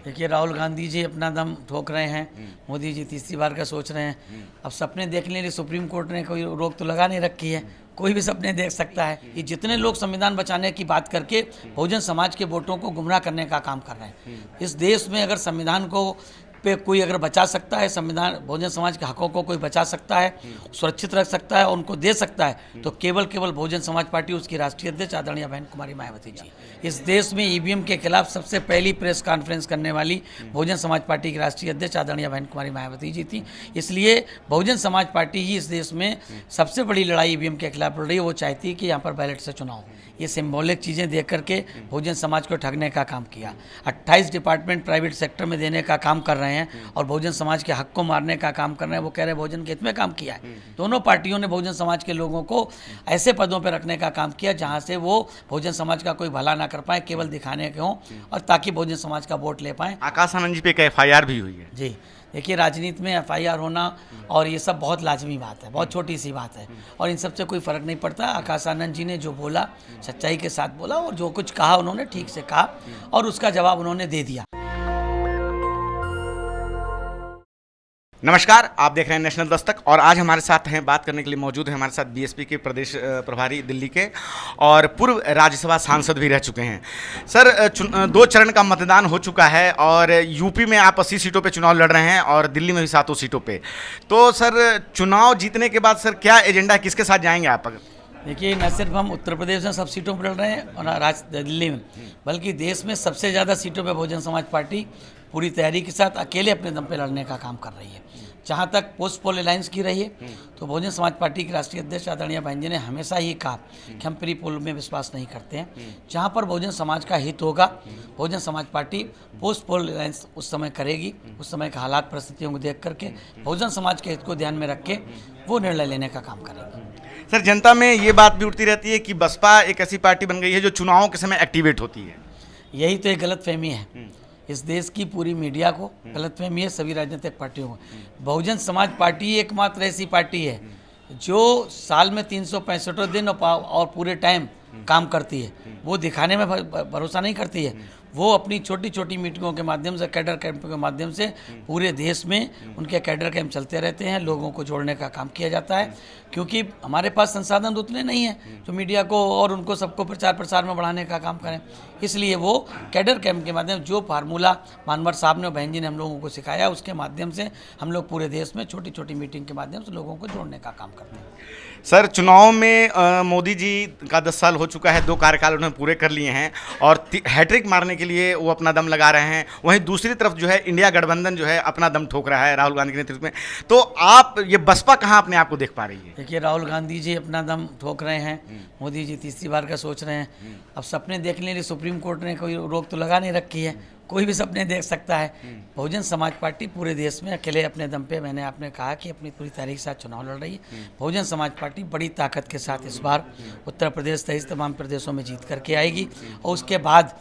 देखिए, राहुल गांधी जी अपना दम ठोक रहे हैं, मोदी जी तीसरी बार का सोच रहे हैं। अब सपने देखने के लिए सुप्रीम कोर्ट ने कोई रोक तो लगा नहीं रखी है, कोई भी सपने देख सकता है। ये जितने लोग संविधान बचाने की बात करके बहुजन समाज के वोटों को गुमराह करने का काम कर रहे हैं। इस देश में अगर संविधान को पे कोई अगर बचा सकता है, संविधान बहुजन समाज के हकों को कोई बचा सकता है, सुरक्षित रख सकता है और उनको दे सकता है, तो केवल बहुजन समाज पार्टी, उसकी राष्ट्रीय अध्यक्ष आदरणीय बहन कुमारी मायावती जी। इस देश में ईवीएम के खिलाफ सबसे पहली प्रेस कॉन्फ्रेंस करने वाली बहुजन समाज पार्टी की राष्ट्रीय अध्यक्ष आदरणीय बहन कुमारी मायावती जी थी। इसलिए बहुजन समाज पार्टी ही इस देश में सबसे बड़ी लड़ाई ईवीएम के खिलाफ लड़ रही है। वो चाहती है कि यहाँ पर बैलेट से चुनाव हो। ये सिंबॉलिक चीज़ें देख करके बहुजन समाज को ठगने का काम किया। 28 डिपार्टमेंट प्राइवेट सेक्टर में देने का काम कर रहे हैं और बहुजन समाज के हक को मारने का काम कर रहे हैं। वो कह रहे हैं बहुजन के हित में काम किया है। दोनों पार्टियों ने बहुजन समाज के लोगों को ऐसे पदों पर रखने का काम किया जहां से वो बहुजन समाज का कोई भला ना कर पाए, केवल दिखाने के हों और ताकि बहुजन समाज का वोट ले पाएं। आकाश आनंद जी पे एक एफआईआर भी हुई है। जी, देखिए, राजनीति में एफआईआर होना और ये सब बहुत लाजमी बात है, बहुत छोटी सी बात है और इन सब से कोई फ़र्क नहीं पड़ता। आकाश आनंद जी ने जो बोला सच्चाई के साथ बोला और जो कुछ कहा उन्होंने ठीक से कहा और उसका जवाब उन्होंने दे दिया। नमस्कार, आप देख रहे हैं नेशनल दस्तक और आज हमारे साथ हैं, बात करने के लिए मौजूद हैं हमारे साथ बीएसपी के प्रदेश प्रभारी दिल्ली के और पूर्व राज्यसभा सांसद भी रह चुके हैं। सर, 2 चरण का मतदान हो चुका है और यूपी में आप 80 सीटों पे चुनाव लड़ रहे हैं और दिल्ली में भी 7 सीटों पे। तो सर, चुनाव जीतने के बाद सर क्या एजेंडा, किसके साथ जाएंगे आप? देखिए, न सिर्फ हम उत्तर प्रदेश में सब सीटों पर लड़ रहे हैं और दिल्ली में, बल्कि देश में सबसे ज़्यादा सीटों पर बहुजन समाज पार्टी पूरी तैयारी के साथ अकेले अपने दम पे लड़ने का काम कर रही है। जहाँ तक पोस्ट पोल अलायंस की रही है, तो बहुजन समाज पार्टी के राष्ट्रीय अध्यक्ष आदरणीय बहन जी ने हमेशा ही कहा कि हम प्री पोल में विश्वास नहीं करते हैं। जहाँ पर बहुजन समाज का हित होगा, Bahujan Samaj party post poll alliance उस समय करेगी। उस समय के हालात परिस्थितियों को देख करके बहुजन समाज के हित को ध्यान में रख के वो निर्णय लेने का काम करेगी। सर, जनता में ये बात भी उठती रहती है कि बसपा एक ऐसी पार्टी बन गई है जो चुनावों के समय एक्टिवेट होती है। यही तो एक गलतफहमी है इस देश की, पूरी मीडिया को गलतफहमी है, सभी राजनीतिक पार्टियों को। बहुजन समाज पार्टी एकमात्र ऐसी पार्टी है जो साल में 365 दिन और पूरे टाइम काम करती है। वो दिखाने में भरोसा नहीं करती है। वो अपनी छोटी छोटी मीटिंगों के माध्यम से, कैडर कैंप के माध्यम से पूरे देश में उनके कैडर कैंप चलते रहते हैं। लोगों को जोड़ने का काम किया जाता है, क्योंकि हमारे पास संसाधन उतने नहीं हैं जो मीडिया को और उनको सबको प्रचार प्रसार में बढ़ाने का काम करें। इसलिए वो कैडर कैंप के माध्यम, जो फार्मूला मानवर साहब ने, बहन जी ने हम लोगों को सिखाया, उसके माध्यम से हम लोग पूरे देश में छोटी छोटी मीटिंग के माध्यम से लोगों को जोड़ने का काम करते हैं। सर, चुनाव में मोदी जी का 10 साल हो चुका है, 2 कार्यकाल उन्होंने पूरे कर लिए हैं और हैट्रिक मारने के लिए वो अपना दम लगा रहे हैं। वहीं दूसरी तरफ जो है इंडिया गठबंधन जो है अपना दम ठोक रहा है राहुल गांधी के नेतृत्व में। तो आप ये बसपा कहाँ अपने आप को देख पा रही है? देखिए, राहुल गांधी जी अपना दम ठोक रहे हैं, मोदी जी तीसरी बार का सोच रहे हैं। अब सपने देखने के लिए सुप्रीम कोर्ट ने कोई रोक तो लगा नहीं रखी है, कोई भी सपने देख सकता है। बहुजन समाज पार्टी पूरे देश में अकेले अपने दम पे, मैंने आपने कहा कि अपनी पूरी तैयारी के साथ चुनाव लड़ रही है। बहुजन समाज पार्टी बड़ी ताकत के साथ इस बार उत्तर प्रदेश सहित तमाम प्रदेशों में जीत करके आएगी और उसके बाद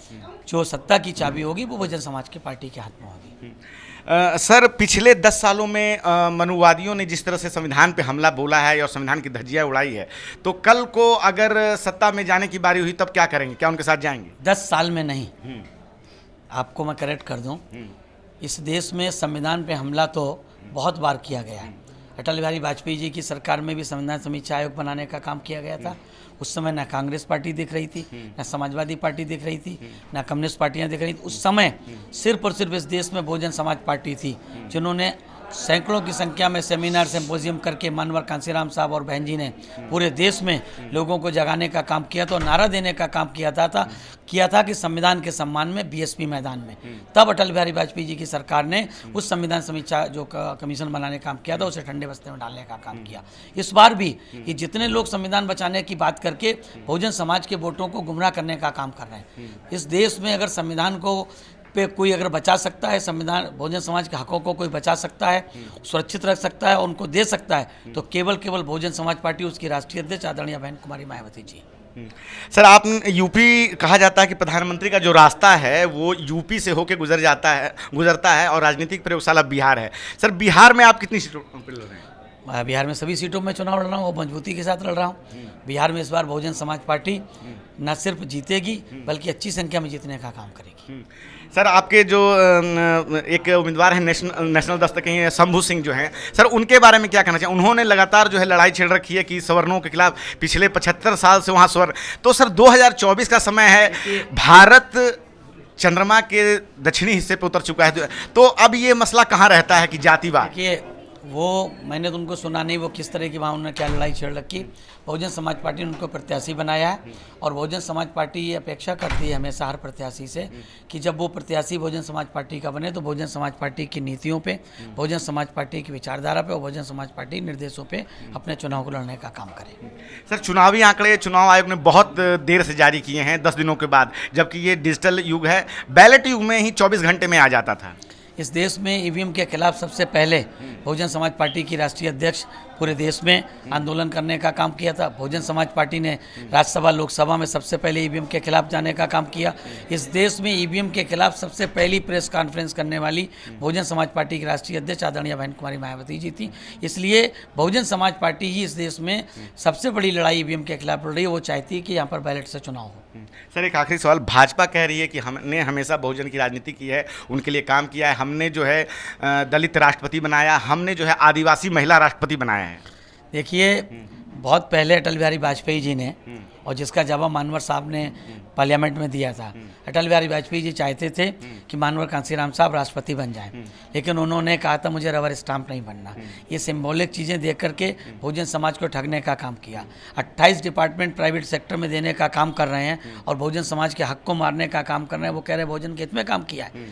जो सत्ता की चाबी होगी वो बहुजन समाज की पार्टी के हाथ में होगी। सर, पिछले 10 सालों में मनुवादियों ने जिस तरह से संविधान पे हमला बोला है और संविधान की धज्जियां उड़ाई है, तो कल को अगर सत्ता में जाने की बारी हुई तब क्या करेंगे? क्या उनके साथ जाएंगे? 10 साल में नहीं, आपको मैं करेक्ट कर दूं, इस देश में संविधान पे हमला तो बहुत बार किया गया है। अटल बिहारी वाजपेयी जी की सरकार में भी संविधान समीक्षा आयोग बनाने का काम किया गया था। उस समय न कांग्रेस पार्टी दिख रही थी, न समाजवादी पार्टी दिख रही थी, न कम्युनिस्ट पार्टियां दिख रही थी। उस समय सिर्फ और सिर्फ इस देश में बहुजन समाज पार्टी थी, जिन्होंने सैकड़ों की संख्या में सेमिनार सिम्पोजियम करके मानवर कांसीराम साहब और बहन जी ने पूरे देश में लोगों को जगाने का काम किया था और नारा देने का काम किया था कि संविधान के सम्मान में बीएसपी मैदान में। तब अटल बिहारी वाजपेयी जी की सरकार ने उस संविधान समीक्षा जो कमीशन बनाने का काम किया था, उसे ठंडे बस्ते में डालने का काम किया। इस बार भी ये जितने लोग संविधान बचाने की बात करके बहुजन समाज के वोटों को गुमराह करने का काम कर रहे हैं। इस देश में अगर संविधान को पे कोई अगर बचा सकता है, संविधान बहुजन समाज के हकों को कोई बचा सकता है, सुरक्षित रख सकता है और उनको दे सकता है, तो केवल बहुजन समाज पार्टी, उसकी राष्ट्रीय अध्यक्ष आदरणीय बहन कुमारी मायावती जी। सर, आप यूपी, कहा जाता है कि प्रधानमंत्री का जो रास्ता है वो यूपी से होकर गुजरता है और राजनीतिक प्रयोगशाला बिहार है। सर, बिहार में आप कितनी सीटों पर लड़ रहे हैं? बिहार में सभी सीटों में चुनाव लड़ रहा हूँ और मजबूती के साथ लड़ रहा हूँ। बिहार में इस बार बहुजन समाज पार्टी न सिर्फ जीतेगी बल्कि अच्छी संख्या में जीतने का काम करेगी। सर आपके जो एक उम्मीदवार हैं नेशनल दस्तक हैं शंभू सिंह जो हैं, सर उनके बारे में क्या कहना चाहिए? उन्होंने लगातार जो है लड़ाई छेड़ रखी है कि सवर्णों के खिलाफ, पिछले 75 साल से वहाँ स्वर्ण। तो सर 2024 का समय है, भारत चंद्रमा के दक्षिणी हिस्से पे उतर चुका है, तो अब ये मसला कहाँ रहता है कि जातिवाद? देखिए, वो मैंने तो उनको सुना नहीं वो किस तरह की वहाँ उन्होंने क्या लड़ाई छेड़ रखी। बहुजन समाज पार्टी ने उनको प्रत्याशी बनाया है और बहुजन समाज पार्टी ये अपेक्षा करती है हमेशा हर प्रत्याशी से कि जब वो प्रत्याशी बहुजन समाज पार्टी का बने तो बहुजन समाज पार्टी की नीतियों पे, बहुजन समाज पार्टी की विचारधारा पे और बहुजन समाज पार्टी निर्देशों पे अपने चुनाव को लड़ने का काम करे। सर चुनावी आंकड़े चुनाव आयोग ने बहुत देर से जारी किए हैं, 10 दिनों के बाद, जबकि ये डिजिटल युग है। बैलेट युग में ही 24 घंटे में आ जाता था। इस देश में ईवीएम के खिलाफ सबसे पहले बहुजन समाज पार्टी की राष्ट्रीय अध्यक्ष पूरे देश में आंदोलन करने का काम किया था। बहुजन समाज पार्टी ने राज्यसभा लोकसभा में सबसे पहले ईवीएम के खिलाफ जाने का काम किया। इस देश में ईवीएम के खिलाफ सबसे पहली प्रेस कॉन्फ्रेंस करने वाली बहुजन समाज पार्टी की राष्ट्रीय अध्यक्ष आदरणीय बहन कुमारी मायावती जी थी। इसलिए बहुजन समाज पार्टी ही इस देश में सबसे बड़ी लड़ाई ईवीएम के खिलाफ लड़ रही है। वो चाहती है कि यहाँ पर बैलेट से चुनाव हो। सर एक आखिरी सवाल, भाजपा कह रही है कि हमने हमेशा बहुजन की राजनीति की है, उनके लिए काम किया है, हमने जो है दलित राष्ट्रपति बनाया, हमने जो है आदिवासी महिला राष्ट्रपति बनाया है। देखिए, बहुत पहले अटल बिहारी वाजपेयी जी ने, और जिसका जवाब मानवर साहब ने पार्लियामेंट में दिया था, अटल बिहारी वाजपेयी जी चाहते थे कि मानवर कांसीराम साहब राष्ट्रपति बन जाएं, लेकिन उन्होंने कहा था मुझे रबर स्टाम्प नहीं बनना। ये सिंबॉलिक चीज़ें देख करके बहुजन समाज को ठगने का काम किया। 28 डिपार्टमेंट प्राइवेट सेक्टर में देने का काम कर रहे हैं और बहुजन समाज के हक को मारने का काम कर रहे हैं। वो कह रहे हैं बहुजन के हित में काम किया है।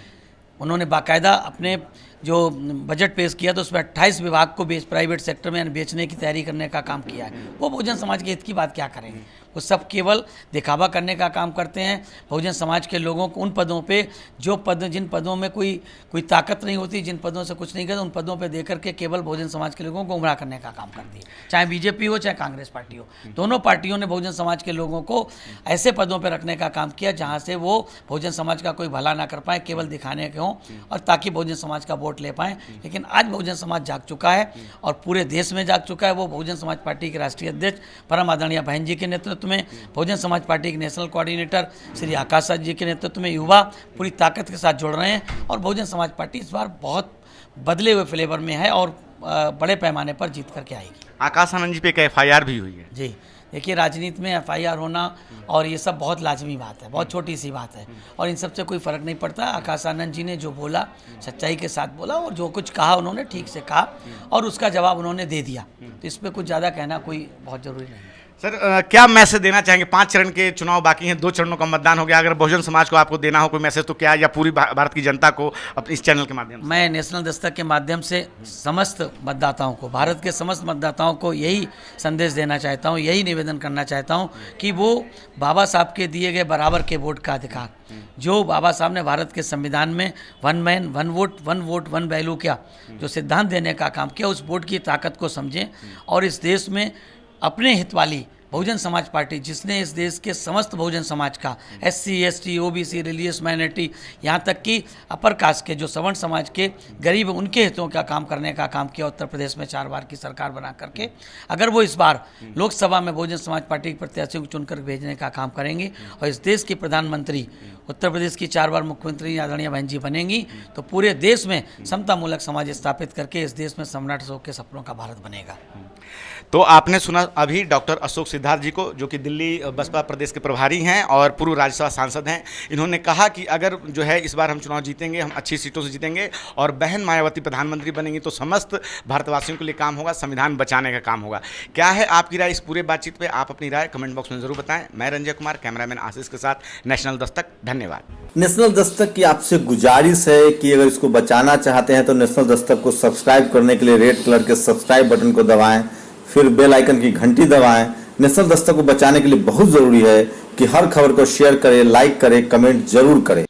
उन्होंने बाकायदा अपने जो बजट पेश किया तो उसमें 28 विभाग को प्राइवेट सेक्टर में बेचने की तैयारी करने का काम किया है। वो बहुजन समाज के हित की बात क्या करेंगे? वो सब केवल दिखावा करने का काम करते हैं। बहुजन समाज के लोगों को उन पदों पे, जो पद जिन पदों में कोई ताकत नहीं होती, जिन पदों से कुछ नहीं करते, उन पदों पे देकर के केवल बहुजन समाज के लोगों को गुमराह करने का काम करती है। चाहे बीजेपी हो चाहे कांग्रेस पार्टी हो, दोनों पार्टियों ने बहुजन समाज के लोगों को ऐसे पदों पर रखने का काम किया जहाँ से वो बहुजन समाज का कोई भला ना कर पाए, केवल दिखाने के हों और ताकि बहुजन समाज का वोट ले पाएँ। लेकिन आज बहुजन समाज जाग चुका है और पूरे देश में जाग चुका है। वो बहुजन समाज पार्टी के राष्ट्रीय अध्यक्ष परम आदरणीय बहन जी के नेतृत्व में, बहुजन समाज पार्टी के नेशनल कोऑर्डिनेटर श्री आकाश साहब जी के नेतृत्व में युवा पूरी ताकत के साथ जुड़ रहे हैं और बहुजन समाज पार्टी इस बार बहुत बदले हुए फ्लेवर में है और बड़े पैमाने पर जीत करके आएगी। आकाश आनंद जी पे एक FIR भी हुई है। जी, देखिए, राजनीति में FIR होना और ये सब बहुत लाजमी बात है, बहुत छोटी सी बात है और इन सब से कोई फ़र्क नहीं पड़ता। आकाश आनंद जी ने जो बोला सच्चाई के साथ बोला और जो कुछ कहा उन्होंने ठीक से कहा और उसका जवाब उन्होंने दे दिया, तो इस पर कुछ ज़्यादा कहना कोई बहुत ज़रूरी नहीं है। सर क्या मैसेज देना चाहेंगे? 5 चरण के चुनाव बाकी हैं, 2 चरणों का मतदान हो गया। अगर बहुजन समाज को आपको देना हो कोई मैसेज तो क्या, या पूरी भारत की जनता को अपने इस चैनल के माध्यम से? मैं नेशनल दस्तक के माध्यम से समस्त मतदाताओं को, भारत के समस्त मतदाताओं को यही संदेश देना चाहता हूँ, यही निवेदन करना चाहता हूँ कि वो बाबा साहब के दिए गए बराबर के वोट का अधिकार, जो बाबा साहब ने भारत के संविधान में 1 मैन 1 वोट 1 वैल्यू क्या जो सिद्धांत देने का काम किया, उस वोट की ताकत को समझें और इस देश में अपने हित वाली बहुजन समाज पार्टी, जिसने इस देश के समस्त बहुजन समाज का SC ST OBC religious minority यहाँ तक कि अपर कास्ट के जो सवर्ण समाज के गरीब उनके हितों का काम करने का काम किया उत्तर प्रदेश में 4 बार की सरकार बना करके, अगर वो इस बार लोकसभा में बहुजन समाज पार्टी के प्रत्याशियों को चुनकर भेजने का काम करेंगे और इस देश की प्रधानमंत्री, उत्तर प्रदेश की 4 बार मुख्यमंत्री आदरणीय बहन जी बनेंगी तो पूरे देश में समतामूलक समाज स्थापित करके इस देश में सम्राट अशोक के सपनों का भारत बनेगा। तो आपने सुना अभी डॉक्टर अशोक सिद्धार्थ जी को, जो कि दिल्ली बसपा प्रदेश के प्रभारी हैं और पूर्व राज्यसभा सांसद हैं। इन्होंने कहा कि अगर जो है इस बार हम चुनाव जीतेंगे, हम अच्छी सीटों से जीतेंगे और बहन मायावती प्रधानमंत्री बनेंगी तो समस्त भारतवासियों के लिए काम होगा, संविधान बचाने का काम होगा। क्या है आपकी राय इस पूरे बातचीत पे? आप अपनी राय कमेंट बॉक्स में जरूर बताएं। मैं रंजय कुमार, कैमरामैन आशीष के साथ, नेशनल दस्तक। धन्यवाद। नेशनल दस्तक की आपसे गुजारिश है कि अगर इसको बचाना चाहते हैं तो नेशनल दस्तक को सब्सक्राइब करने के लिए रेड कलर के सब्सक्राइब बटन को दबाएं, फिर बेल आइकन की घंटी दबाएं। नेशनल दस्तक को बचाने के लिए बहुत जरूरी है कि हर खबर को शेयर करें, लाइक करें, कमेंट जरूर करें।